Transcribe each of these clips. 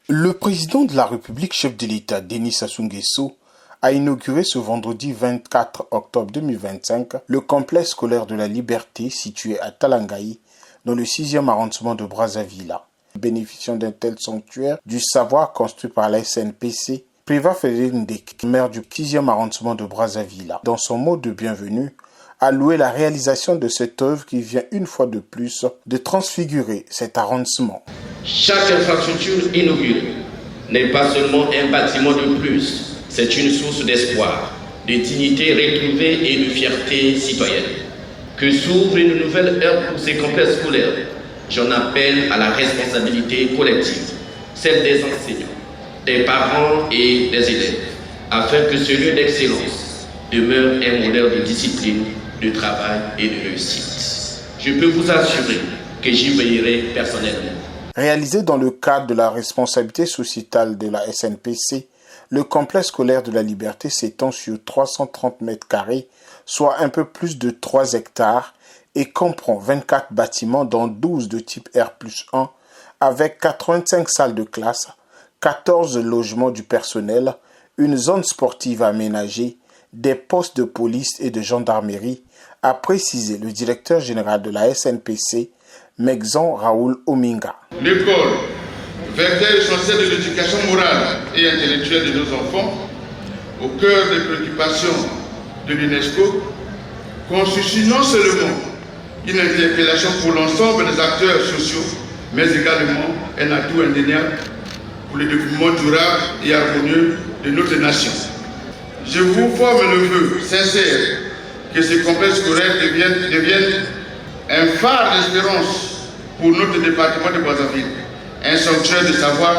Le président de la République, chef de l'État, Denis Sassou Nguesso, a inauguré ce vendredi 24 octobre 2025 le complexe scolaire de la Liberté situé à Talangaï, dans le 6e arrondissement de Brazzaville. Bénéficiant d'un tel sanctuaire du savoir construit par la SNPC, Priva Fedendek, maire du 6e arrondissement de Brazzaville, dans son mot de bienvenue, a loué la réalisation de cette œuvre qui vient une fois de plus de transfigurer cet arrondissement. Chaque infrastructure inaugurée n'est pas seulement un bâtiment de plus, c'est une source d'espoir, de dignité retrouvée et de fierté citoyenne. Que s'ouvre une nouvelle ère pour ces complexes scolaires, j'en appelle à la responsabilité collective, celle des enseignants, des parents et des élèves, afin que ce lieu d'excellence demeure un modèle de discipline, de travail et de réussite. Je peux vous assurer que j'y veillerai personnellement. Réalisé dans le cadre de la responsabilité sociétale de la SNPC, le complexe scolaire de la Liberté s'étend sur 330 mètres carrés, soit un peu plus de 3 hectares, et comprend 24 bâtiments dont 12 de type R+1, avec 85 salles de classe, 14 logements du personnel, une zone sportive aménagée, des postes de police et de gendarmerie, a précisé le directeur général de la SNPC, Megzon Raoul Ominga. L'école, vecteur essentiel de l'éducation morale et intellectuelle de nos enfants, au cœur des préoccupations de l'UNESCO, constitue non seulement une interpellation pour l'ensemble des acteurs sociaux, mais également un atout indéniable pour le développement durable et harmonieux de notre nation. Je vous forme le vœu sincère que ce complexe scolaire devienne un phare d'espérance pour notre département de Brazzaville, un sanctuaire de savoir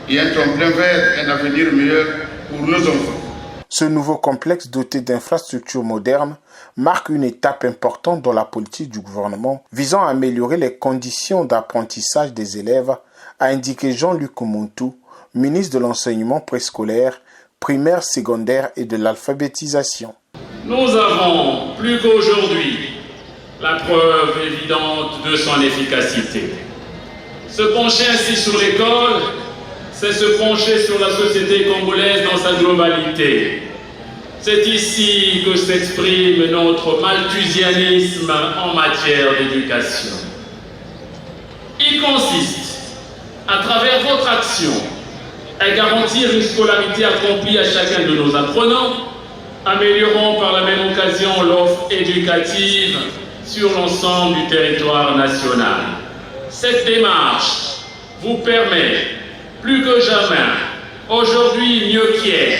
et un tremplin vers un avenir meilleur pour nos enfants. Ce nouveau complexe doté d'infrastructures modernes marque une étape importante dans la politique du gouvernement visant à améliorer les conditions d'apprentissage des élèves, a indiqué Jean-Luc Omontou, ministre de l'enseignement préscolaire, primaire, secondaire et de l'alphabétisation. Nous avons, plus qu'aujourd'hui, la preuve évidente de son efficacité. Se pencher ainsi sur l'école, c'est se pencher sur la société congolaise dans sa globalité. C'est ici que s'exprime notre malthusianisme en matière d'éducation. Il consiste, à travers votre action, à garantir une scolarité accomplie à chacun de nos apprenants, améliorant par la même occasion l'offre éducative sur l'ensemble du territoire national. Cette démarche vous permet, plus que jamais, aujourd'hui mieux qu'hier,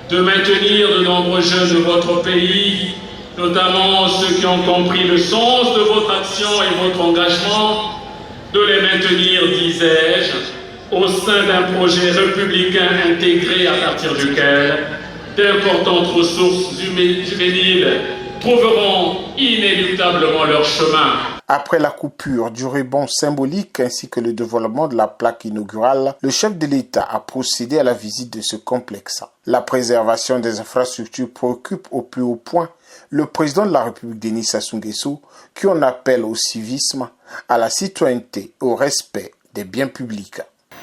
de maintenir de nombreux jeunes de votre pays, notamment ceux qui ont compris le sens de votre action et votre engagement, de les maintenir, disais-je, au sein d'un projet républicain intégré à partir duquel d'importantes ressources juvéniles trouveront inéluctablement leur chemin. Après la coupure du ruban symbolique ainsi que le dévoilement de la plaque inaugurale, le chef de l'État a procédé à la visite de ce complexe. La préservation des infrastructures préoccupe au plus haut point le président de la République, Denis Sassou Nguesso, qui en appelle au civisme, à la citoyenneté, au respect des biens publics.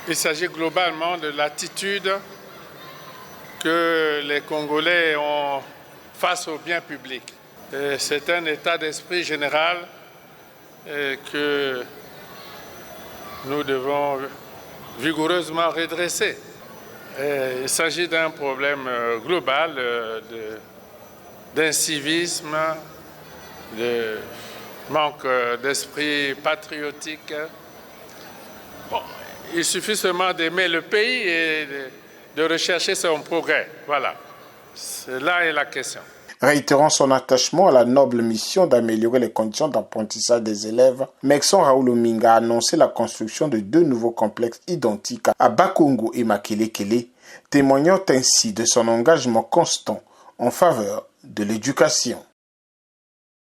Il s'agit globalement de l'attitude que les Congolais ont face aux biens publics. C'est un état d'esprit général que nous devons vigoureusement redresser. Il s'agit d'un problème global d'incivisme, de manque d'esprit patriotique. Bon, il suffit seulement d'aimer le pays et de rechercher son progrès. Voilà, là est la question. Réitérant son attachement à la noble mission d'améliorer les conditions d'apprentissage des élèves, Megzon Raoul Ominga a annoncé la construction de 2 nouveaux complexes identiques à Bakongo et Makelekele, témoignant ainsi de son engagement constant en faveur de l'éducation.